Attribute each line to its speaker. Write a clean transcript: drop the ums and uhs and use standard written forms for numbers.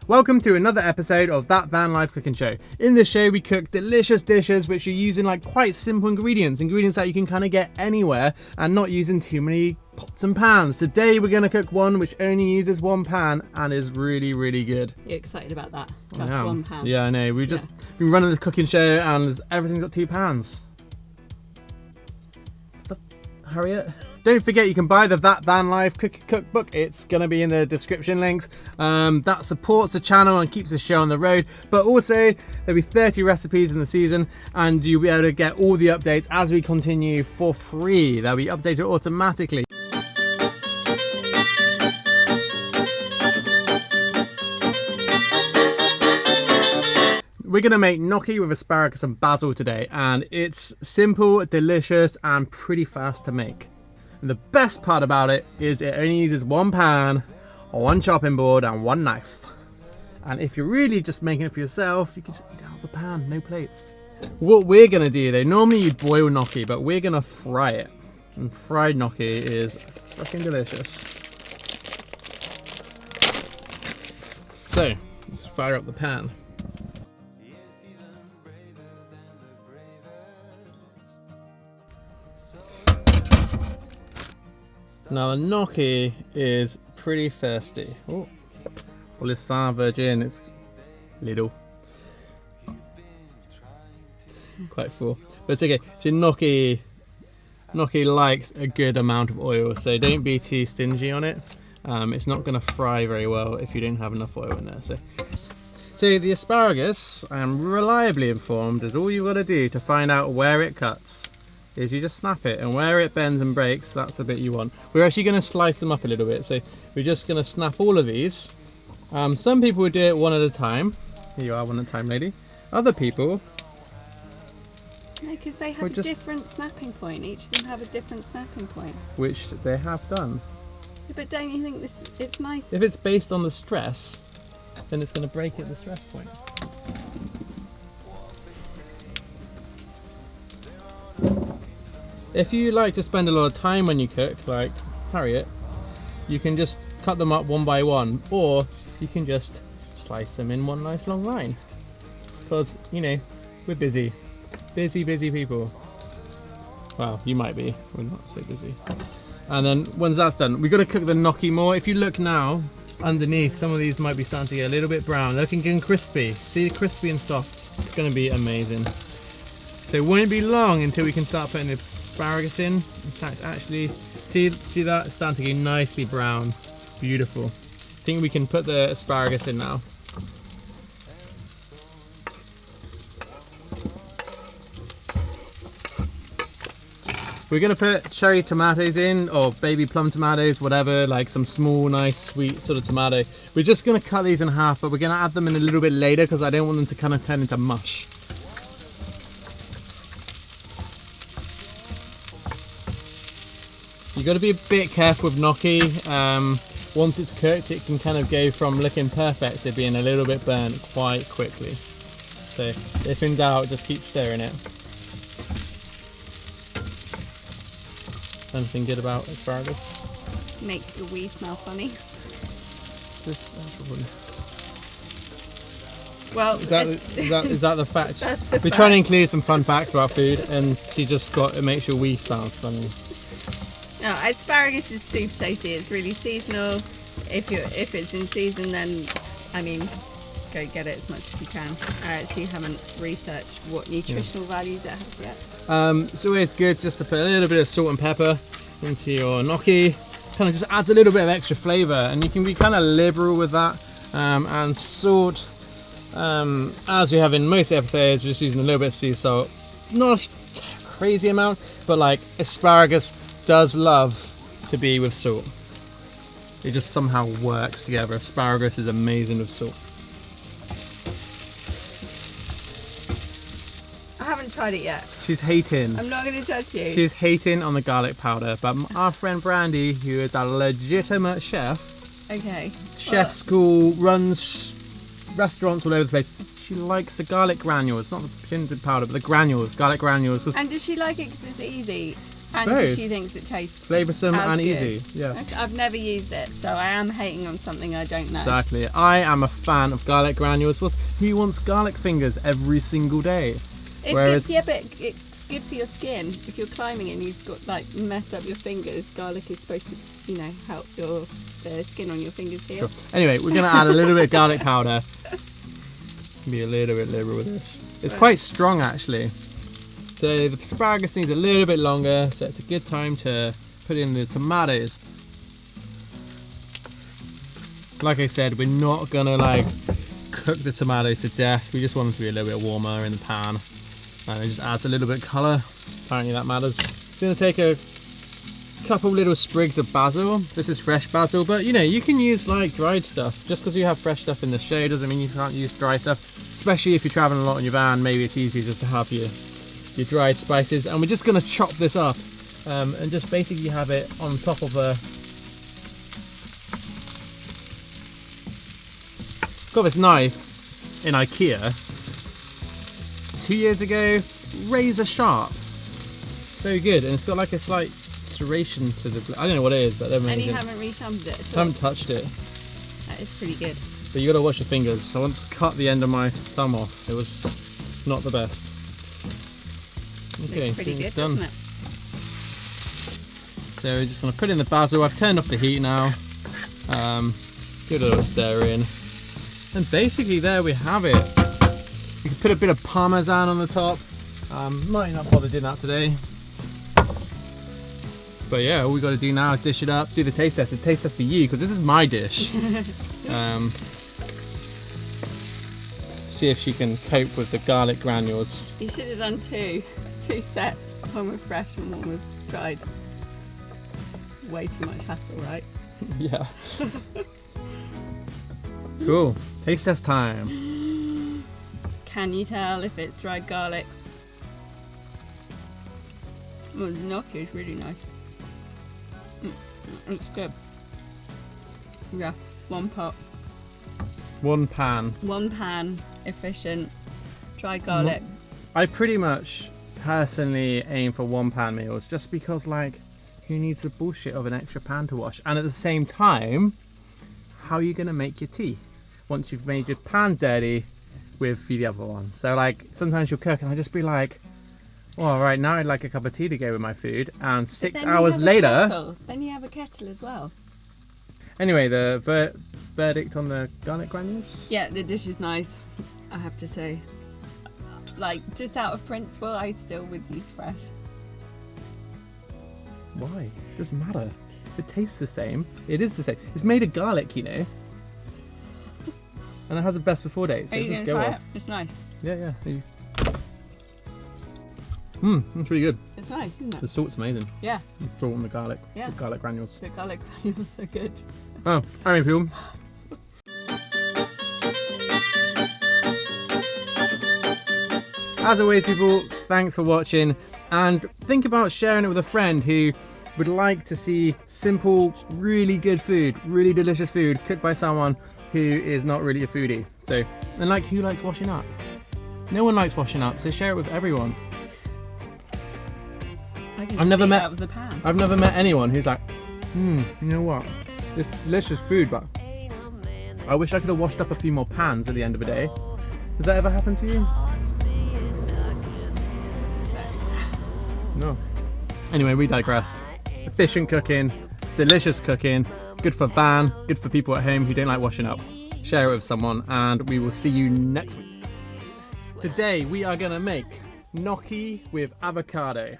Speaker 1: Welcome to another episode of That Vanlife Cooking Show. In this show we cook delicious dishes which are using like quite simple ingredients that you can kind of get anywhere and not using too many pots and pans. Today we're going to cook one which only uses one pan and is really good.
Speaker 2: You're excited about that? Just one pan?
Speaker 1: Yeah, I know. We've just been running this cooking show and everything's got 2 pans. Harriet? Don't forget you can buy the That Vanlife Cookbook. It's going to be in the description links. That supports the channel and keeps the show on the road. But also, there'll be 30 recipes in the season and you'll be able to get all the updates as we continue for free. They'll be updated automatically. We're going to make gnocchi with asparagus and basil today, and it's simple, delicious and pretty fast to make. And the best part about it is it only uses one pan, one chopping board and one knife. And if you're really just making it for yourself, you can just eat out of the pan, no plates. What we're going to do though, normally you'd boil gnocchi, but we're going to fry it. And fried gnocchi is fucking delicious. So, let's fire up the pan. Now the gnocchi is pretty thirsty. Oh, well it's Saint Virgin, it's little. Quite full, but it's okay. So gnocchi likes a good amount of oil, so don't be too stingy on it. It's not going to fry very well if you don't have enough oil in there. So the asparagus, I am reliably informed, is all you've got to do to find out where it cuts. Is you just snap it, and where it bends and breaks, that's the bit you want. We're actually going to slice them up a little bit, so we're just going to snap all of these. Some people would do it one at a time. Here you are, one at a time, lady. Other people...
Speaker 2: No, because they have a different snapping point. Each of them have a different snapping point.
Speaker 1: Which they have done.
Speaker 2: Yeah, but don't you think it's nice?
Speaker 1: If it's based on the stress, then it's going to break at the stress point. If you like to spend a lot of time when you cook, like Harriet, you can just cut them up one by one, or you can just slice them in one nice long line. Because, you know, we're busy people. Well, you might be, we're not so busy. And then once that's done, we've got to cook the gnocchi more. If you look now, underneath, some of these might be starting to get a little bit brown, looking good and crispy. See, crispy and soft. It's going to be amazing. So it won't be long until we can start putting the asparagus in. In fact, actually, see that? It's starting to get nicely brown. Beautiful. I think we can put the asparagus in now. We're going to put cherry tomatoes in, or baby plum tomatoes, whatever, like some small, nice, sweet sort of tomato. We're just going to cut these in half, but we're going to add them in a little bit later because I don't want them to kind of turn into mush. You've got to be a bit careful with gnocchi. Once it's cooked, it can kind of go from looking perfect to being a little bit burnt quite quickly. So if in doubt, just keep stirring it. Anything good about asparagus?
Speaker 2: Makes your wee smell funny.
Speaker 1: That's one.
Speaker 2: Well,
Speaker 1: is that the fact? We're trying to include some fun facts about food, and she just got, it makes your wee sound funny.
Speaker 2: No, asparagus is super tasty. It's really seasonal. If it's in season, then I mean, go get it as much as you can. I actually haven't researched what nutritional values it has yet.
Speaker 1: It's always good just to put a little bit of salt and pepper into your gnocchi. Kind of just adds a little bit of extra flavour, and you can be kind of liberal with that. And salt, as we have in most episodes, just using a little bit of sea salt. Not a crazy amount, but like asparagus does love to be with salt. It just somehow works together. Asparagus is amazing with salt.
Speaker 2: I haven't tried it yet.
Speaker 1: She's hating.
Speaker 2: I'm not going to judge you.
Speaker 1: She's hating on the garlic powder, but our friend Brandy, who is a legitimate chef, chef school, runs restaurants all over the place, she likes the garlic granules, not the ginger powder, but the granules, garlic granules.
Speaker 2: And does she like it because it's easy? And
Speaker 1: Both.
Speaker 2: she thinks it tastes
Speaker 1: Flavoursome
Speaker 2: as
Speaker 1: and
Speaker 2: good.
Speaker 1: easy. Yeah.
Speaker 2: Okay, I've never used it, so I am hating on something I don't know.
Speaker 1: Exactly. I am a fan of garlic granules. Who wants garlic fingers every single day?
Speaker 2: It's
Speaker 1: Whereas-
Speaker 2: good, yeah, but it's good for your skin. If you're climbing and you've got like messed up your fingers, garlic is supposed to, you know, help the skin on your fingers heal.
Speaker 1: Sure. Anyway, we're going to add a little bit of garlic powder. Be a little bit liberal with this. It's quite strong actually. So the asparagus needs a little bit longer, so it's a good time to put in the tomatoes. Like I said, we're not gonna like cook the tomatoes to death. We just want them to be a little bit warmer in the pan. And it just adds a little bit of colour. Apparently that matters. It's gonna take a couple little sprigs of basil. This is fresh basil, but you know, you can use like dried stuff. Just because you have fresh stuff in the show doesn't mean you can't use dry stuff. Especially if you're traveling a lot in your van, maybe it's easier just to have your dried spices. And we're just gonna chop this up and just basically have it on top of a got this knife in IKEA 2 years ago, razor sharp, so good, and it's got like a slight serration to the, I don't know what it is, but they're amazing.
Speaker 2: And you haven't reshambled it at all?
Speaker 1: Haven't touched it.
Speaker 2: That is pretty good.
Speaker 1: But you gotta wash your fingers. I once cut the end of my thumb off. It was not the best. Okay,
Speaker 2: Looks pretty good,
Speaker 1: it's done.
Speaker 2: doesn't it?
Speaker 1: So we're just gonna put in the basil. I've turned off the heat now. Give it a little stir in. And basically there we have it. You can put a bit of parmesan on the top. Might not bother doing that today. But yeah, all we got to do now is dish it up, do the taste test. The taste test for you, because this is my dish. See if she can cope with the garlic granules.
Speaker 2: You should have done two sets. One with fresh and one with dried. Way too much hassle, right?
Speaker 1: Yeah. Cool. Taste test time.
Speaker 2: Can you tell if it's dried garlic? Well, the gnocchi is really nice. It's good. Yeah, one pot.
Speaker 1: One pan.
Speaker 2: One pan, efficient, dried garlic.
Speaker 1: I pretty much personally aim for one pan meals just because, like, who needs the bullshit of an extra pan to wash? And at the same time, how are you going to make your tea once you've made your pan dirty with the other one? So, like, sometimes you'll cook and I'll just be like, well, right now I'd like a cup of tea to go with my food. And 6 hours later...
Speaker 2: Then you have a kettle as well.
Speaker 1: Anyway, the verdict on the garlic granules?
Speaker 2: Yeah, the dish is nice, I have to say. Like, just out of principle, I still would use fresh.
Speaker 1: Why? It doesn't matter. It tastes the same. It is the same. It's made of garlic, you know. And it has a best before date, so
Speaker 2: Are you
Speaker 1: just
Speaker 2: gonna
Speaker 1: go
Speaker 2: try
Speaker 1: off.
Speaker 2: it? It's nice.
Speaker 1: Yeah. That's really good.
Speaker 2: It's nice, isn't
Speaker 1: The
Speaker 2: it?
Speaker 1: salt's amazing.
Speaker 2: Yeah,
Speaker 1: The salt and the garlic.
Speaker 2: Yeah.
Speaker 1: The garlic granules.
Speaker 2: the garlic granules are good.
Speaker 1: Oh, anyway, people. As always, people, thanks for watching, and think about sharing it with a friend who would like to see simple, really good food, really delicious food cooked by someone who is not really a foodie. So, and like, who likes washing up? No one likes washing up, so share it with everyone.
Speaker 2: I can
Speaker 1: I've never
Speaker 2: see
Speaker 1: met-
Speaker 2: out of the pan.
Speaker 1: I've never met anyone who's like, you know what? It's delicious food, but I wish I could have washed up a few more pans at the end of the day. Does that ever happen to you? No. Anyway, we digress. Efficient cooking, delicious cooking, good for van, good for people at home who don't like washing up. Share it with someone, and we will see you next week. Today we are gonna make gnocchi with avocado.